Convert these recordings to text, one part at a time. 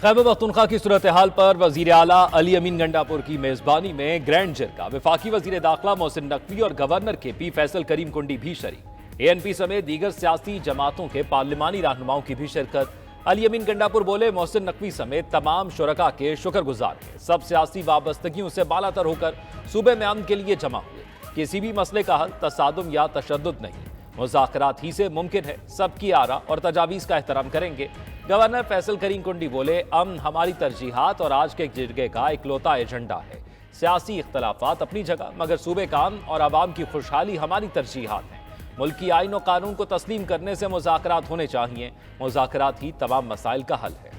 خیبر پختونخوا کی صورتحال پر وزیر اعلیٰ علی امین گنڈاپور کی میزبانی میں گرینڈ جرگہ، وفاقی وزیر داخلہ محسن نقوی اور گورنر کے پی فیصل کریم کنڈی بھی شریک۔ اے این پی سمیت دیگر سیاسی جماعتوں کے پارلیمانی رہنماؤں کی بھی شرکت۔ علی امین گنڈاپور بولے، محسن نقوی سمیت تمام شرکاء کے شکر گزار ہیں، سب سیاسی وابستگیوں سے بالا تر ہو کر صوبے میں امن کے لیے جمع ہوئے۔ کسی بھی مسئلے کا حل تصادم یا تشدد نہیں، مذاکرات ہی سے ممکن ہے، سب کی آراء اور تجاویز کا احترام کریں گے۔ گورنر فیصل کریم کنڈی بولے، امن ہماری ترجیحات اور آج کے جرگے کا اکلوتا ایجنڈا ہے۔ سیاسی اختلافات اپنی جگہ، مگر صوبے کا امن اور عوام کی خوشحالی ہماری ترجیحات ہیں۔ ملکی آئین و قانون کو تسلیم کرنے سے مذاکرات ہونے چاہیے، مذاکرات ہی تمام مسائل کا حل ہے۔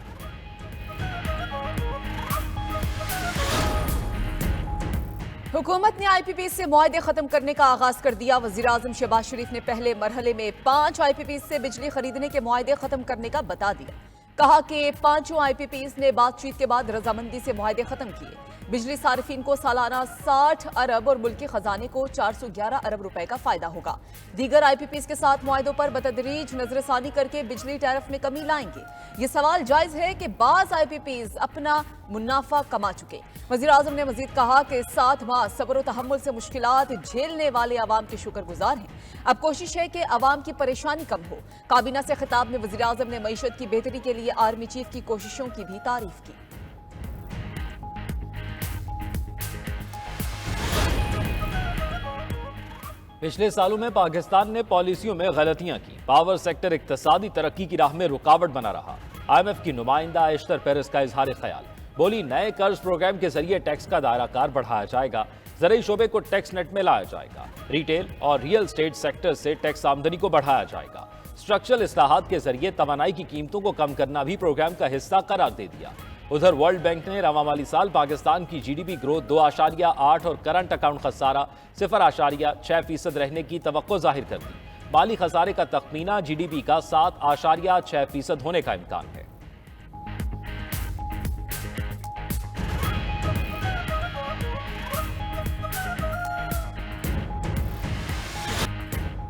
حکومت نے آئی پی پی سے معاہدے ختم کرنے کا آغاز کر دیا۔ وزیراعظم شہباز شریف نے پہلے مرحلے میں 5 آئی پی پی سے بجلی خریدنے کے معاہدے ختم کرنے کا بتا دیا۔ کہا کہ 5 آئی پی پی نے بات چیت کے بعد رضامندی سے معاہدے ختم کیے۔ بجلی صارفین کو سالانہ 60 ارب اور ملکی خزانے کو 411 ارب روپے کا فائدہ ہوگا۔ دیگر آئی پی پی کے ساتھ معاہدوں پر بتدریج نظر ثانی کر کے بجلی ٹیرف میں کمی لائیں گے۔ یہ سوال جائز ہے کہ بعض آئی پی پی اپنا منافع کما چکے۔ وزیراعظم نے مزید کہا کہ 7 ماہ صبر و تحمل سے مشکلات جھیلنے والے عوام کے شکر گزار ہیں۔ اب کوشش ہے کہ عوام کی پریشانی کم ہو۔ کابینہ سے خطاب میں وزیراعظم نے معیشت کی بہتری کے لیے آرمی چیف کی کوششوں کی بھی تعریف کی۔ پچھلے سالوں میں پاکستان نے پالیسیوں میں غلطیاں کی، پاور سیکٹر اقتصادی ترقی کی راہ میں رکاوٹ بنا رہا۔ آئی ایم ایف کی نمائندہ ایشتر پیرس کا اظہار خیال، بولی نئے قرض پروگرام کے ذریعے ٹیکس کا دائرہ کار بڑھایا جائے گا، زرعی شعبے کو ٹیکس نیٹ میں لایا جائے گا، ریٹیل اور ریئل اسٹیٹ سیکٹر سے ٹیکس آمدنی کو بڑھایا جائے گا۔ اسٹرکچرل اصلاحات کے ذریعے توانائی کی قیمتوں کو کم کرنا بھی پروگرام کا حصہ قرار دے دیا۔ ادھر ورلڈ بینک نے رواں مالی سال پاکستان کی جی ڈی پی گروتھ 2.8 اور کرنٹ اکاؤنٹ خسارہ 0.6% رہنے کی توقع ظاہر کر دی۔ مالی خسارے کا تخمینہ جی ڈی پی کا 7.6% ہونے کا امکان ہے۔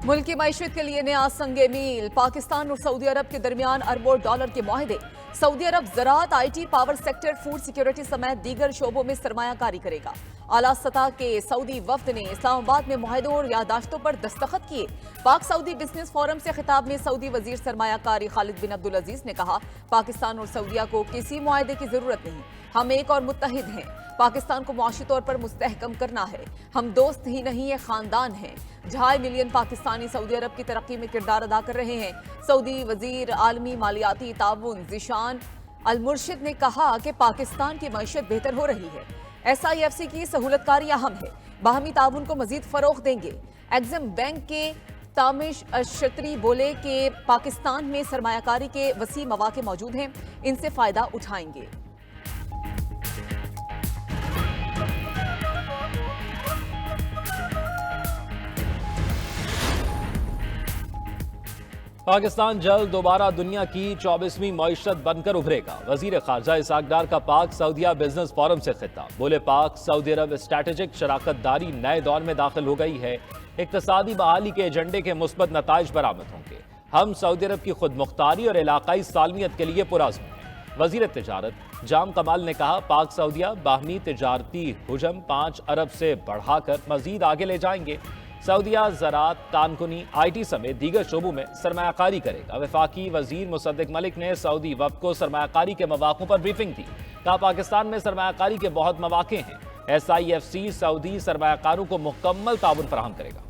ملکی معیشت کے لیے نیا سنگ میل، پاکستان اور سعودی عرب کے درمیان اربوں ڈالر کے معاہدے۔ سعودی عرب زراعت، I T, power sector, food security سمیت دیگر شعبوں میں سرمایہ کاری کرے گا۔ اعلیٰ سطح کے سعودی وفد نے اسلام آباد میں معاہدوں اور یادداشتوں پر دستخط کیے۔ پاک سعودی بزنس فورم سے خطاب میں سعودی وزیر سرمایہ کاری خالد بن عبدالعزیز نے کہا، پاکستان اور سعودیہ کو کسی معاہدے کی ضرورت نہیں، ہم ایک اور متحد ہیں۔ پاکستان کو معاشی طور پر مستحکم کرنا ہے، ہم دوست ہی نہیں، یہ خاندان ہیں۔ 2.5 ملین پاکستانی سعودی عرب کی ترقی میں کردار ادا کر رہے ہیں۔ سعودی وزیر عالمی مالیاتی تعاون ذیشان المرشد نے کہا کہ پاکستان کی معیشت بہتر ہو رہی ہے، ایس آئی ایف سی کی سہولت کاری اہم ہے، باہمی تعاون کو مزید فروغ دیں گے۔ ایگزم بینک کے تامش الشتری بولے کہ پاکستان میں سرمایہ کاری کے وسیع مواقع موجود ہیں، ان سے فائدہ اٹھائیں گے۔ پاکستان جلد دوبارہ دنیا کی 24ویں معیشت بن کر ابھرے گا۔ وزیر خارجہ اسحاق ڈار کا پاک سعودیہ بزنس فورم سے خطاب، بولے پاک سعودی عرب اسٹریٹجک شراکت داری نئے دور میں داخل ہو گئی ہے، اقتصادی بحالی کے ایجنڈے کے مثبت نتائج برآمد ہوں گے۔ ہم سعودی عرب کی خود مختاری اور علاقائی سالمیت کے لیے پرعزم ہیں۔ وزیر تجارت جام کمال نے کہا، پاک سعودیہ باہمی تجارتی حجم 5 ارب سے بڑھا کر مزید آگے لے جائیں گے۔ سعودیہ زراعت، کانکنی، آئی ٹی سمیت دیگر شعبوں میں سرمایہ کاری کرے گا۔ وفاقی وزیر مصدق ملک نے سعودی وفد کو سرمایہ کاری کے مواقع پر بریفنگ دی، کہا پاکستان میں سرمایہ کاری کے بہت مواقع ہیں، ایس آئی ایف سی سعودی سرمایہ کاروں کو مکمل تعاون فراہم کرے گا۔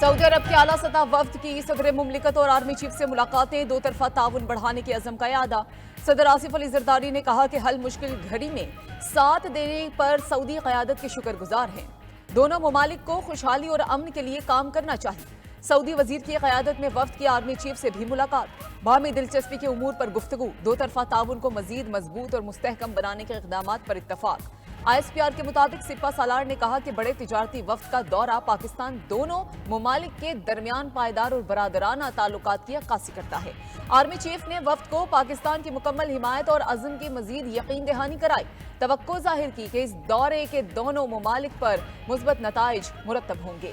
سعودی عرب کے اعلیٰ سطح وفد کی صدر مملکت اور آرمی چیف سے ملاقاتیں، دو طرفہ تعاون بڑھانے کے عزم کا اعادہ۔ صدر آصف علی زرداری نے کہا کہ حل مشکل گھڑی میں ساتھ دینے پر سعودی قیادت کے شکر گزار ہیں، دونوں ممالک کو خوشحالی اور امن کے لیے کام کرنا چاہیے۔ سعودی وزیر کی قیادت میں وفد کی آرمی چیف سے بھی ملاقات، باہمی دلچسپی کے امور پر گفتگو، دو طرفہ تعاون کو مزید مضبوط اور مستحکم بنانے کے اقدامات پر اتفاق۔ آئی ایس پی آر کے مطابق سپہ سالار نے کہا کہ بڑے تجارتی وفد کا دورہ پاکستان دونوں ممالک کے درمیان پائیدار اور برادرانہ تعلقات کی عکاسی کرتا ہے۔ آرمی چیف نے وفد کو پاکستان کی مکمل حمایت اور عزم کی مزید یقین دہانی کرائی، توقع ظاہر کی کہ اس دورے کے دونوں ممالک پر مثبت نتائج مرتب ہوں گے۔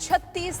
36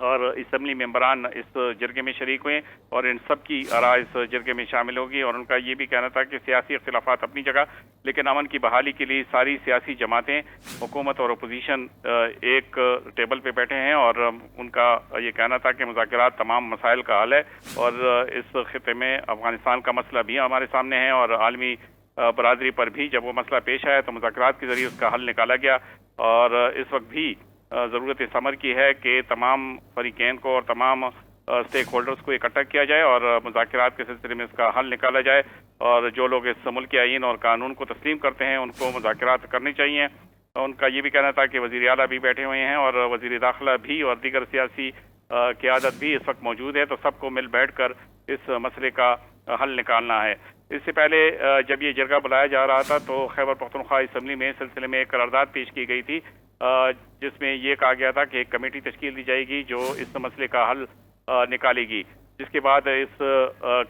اور اسمبلی ممبران اس جرگے میں شریک ہوئے اور ان سب کی آراء اس جرگے میں شامل ہوگی، اور ان کا یہ بھی کہنا تھا کہ سیاسی اختلافات اپنی جگہ، لیکن امن کی بحالی کے لیے ساری سیاسی جماعتیں، حکومت اور اپوزیشن ایک ٹیبل پہ بیٹھے ہیں، اور ان کا یہ کہنا تھا کہ مذاکرات تمام مسائل کا حل ہے، اور اس خطے میں افغانستان کا مسئلہ بھی ہمارے سامنے ہے، اور عالمی برادری پر بھی جب وہ مسئلہ پیش آیا تو مذاکرات کے ذریعے اس کا حل نکالا گیا، اور اس وقت بھی ضرورت اس امر کی ہے کہ تمام فریقین کو اور تمام اسٹیک ہولڈرز کو اکٹھا کیا جائے اور مذاکرات کے سلسلے میں اس کا حل نکالا جائے، اور جو لوگ اس ملک کے آئین اور قانون کو تسلیم کرتے ہیں ان کو مذاکرات کرنے چاہیے۔ ان کا یہ بھی کہنا تھا کہ وزیر اعلیٰ بھی بیٹھے ہوئے ہیں اور وزیر داخلہ بھی اور دیگر سیاسی قیادت بھی اس وقت موجود ہے، تو سب کو مل بیٹھ کر اس مسئلے کا حل نکالنا ہے۔ اس سے پہلے جب یہ جرگہ بلایا جا رہا تھا تو خیبر پختونخوا اسمبلی میں اس سلسلے میں ایک قرارداد پیش کی گئی تھی، جس میں یہ کہا گیا تھا کہ ایک کمیٹی تشکیل دی جائے گی جو اس مسئلے کا حل نکالے گی، جس کے بعد اس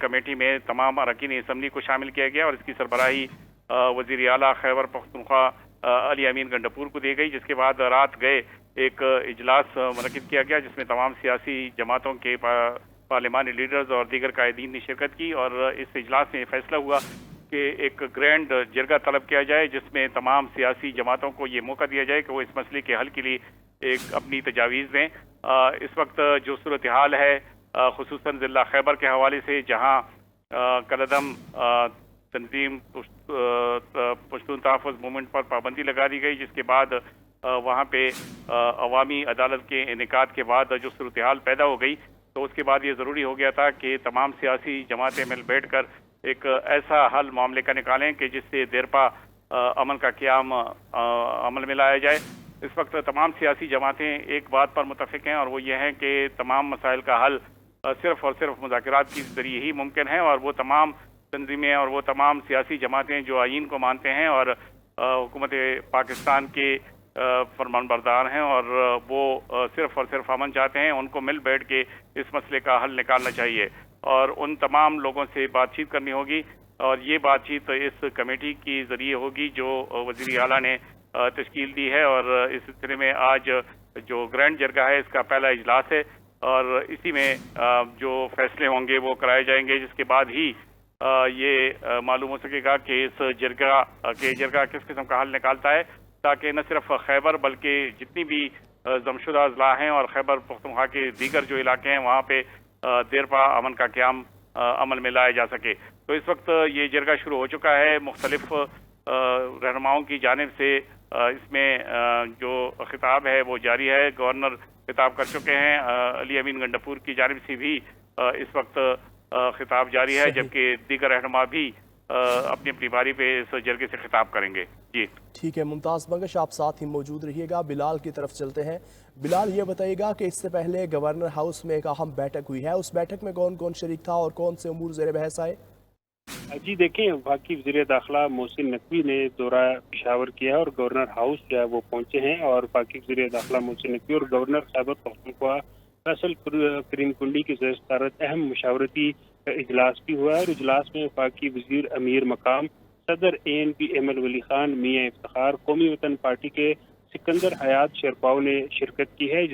کمیٹی میں تمام اراکین اسمبلی کو شامل کیا گیا اور اس کی سربراہی وزیر اعلیٰ خیبر پختونخوا علی امین گنڈاپور کو دی گئی، جس کے بعد رات گئے ایک اجلاس منعقد کیا گیا جس میں تمام سیاسی جماعتوں کے پارلیمانی لیڈرز اور دیگر قائدین نے شرکت کی، اور اس اجلاس میں فیصلہ ہوا کہ ایک گرینڈ جرگہ طلب کیا جائے جس میں تمام سیاسی جماعتوں کو یہ موقع دیا جائے کہ وہ اس مسئلے کے حل کے لیے ایک اپنی تجاویز دیں۔ اس وقت جو صورتحال ہے خصوصاً ضلع خیبر کے حوالے سے، جہاں کالعدم تنظیم پشتون تحفظ موومنٹ پر پابندی لگا دی گئی، جس کے بعد وہاں پہ عوامی عدالت کے انعقاد کے بعد جو صورتحال پیدا ہو گئی، تو اس کے بعد یہ ضروری ہو گیا تھا کہ تمام سیاسی جماعتیں مل بیٹھ کر ایک ایسا حل معاملے کا نکالیں کہ جس سے دیرپا امن کا قیام عمل میں لایا جائے۔ اس وقت تمام سیاسی جماعتیں ایک بات پر متفق ہیں، اور وہ یہ ہے کہ تمام مسائل کا حل صرف اور صرف مذاکرات کے ذریعے ہی ممکن ہے، اور وہ تمام تنظیمیں اور وہ تمام سیاسی جماعتیں جو آئین کو مانتے ہیں اور حکومت پاکستان کے فرمان بردار ہیں اور وہ صرف اور صرف امن چاہتے ہیں، ان کو مل بیٹھ کے اس مسئلے کا حل نکالنا چاہیے، اور ان تمام لوگوں سے بات چیت کرنی ہوگی، اور یہ بات چیت اس کمیٹی کے ذریعے ہوگی جو وزیر اعلیٰ نے تشکیل دی ہے، اور اس سلسلے میں آج جو گرینڈ جرگہ ہے اس کا پہلا اجلاس ہے، اور اسی میں جو فیصلے ہوں گے وہ کرائے جائیں گے، جس کے بعد ہی یہ معلوم ہو سکے گا کہ اس جرگہ کس قسم کا حل نکالتا ہے، تاکہ نہ صرف خیبر بلکہ جتنی بھی ضمشدہ اضلاع ہیں اور خیبر پختونخوا کے دیگر جو علاقے ہیں وہاں پہ دیرپا امن کا قیام عمل میں لایا جا سکے۔ تو اس وقت یہ جرگہ شروع ہو چکا ہے، مختلف رہنماؤں کی جانب سے اس میں جو خطاب ہے وہ جاری ہے، گورنر خطاب کر چکے ہیں، علی امین گنڈاپور کی جانب سے بھی اس وقت خطاب جاری ہے، جبکہ دیگر رہنما بھی اپنی اپنی باری پہ اس جرگے سے خطاب کریں گے۔ جی ٹھیک ہے ممتاز بنگش، آپ ساتھ ہی موجود رہیے گا۔ بلال کی طرف چلتے ہیں۔ بلال، یہ بتائیے گا کہ اس سے پہلے گورنر ہاؤس میں ایک اہم بیٹھک ہوئی ہے، اس بیٹھک میں کون کون شریک تھا اور کون سے امور زیر بحث آئے؟ جی دیکھیں، وفاقی وزیر داخلہ محسن نقوی نے دورہ پشاور کیا اور گورنر ہاؤس جو ہے وہ پہنچے ہیں، اور وفاقی وزیر داخلہ محسن نقوی اور گورنر خیبر پختونخوا فیصل کریم کنڈی کی زیر صدارت اہم مشاورتی اجلاس بھی ہوا ہے، اور اجلاس میں وفاقی وزیر امیر مقام صدر ANP احمد ولی خان، میاں افتخار، قومی وطن پارٹی کے سکندر حیات شیرپاؤ نے شرکت کی ہے،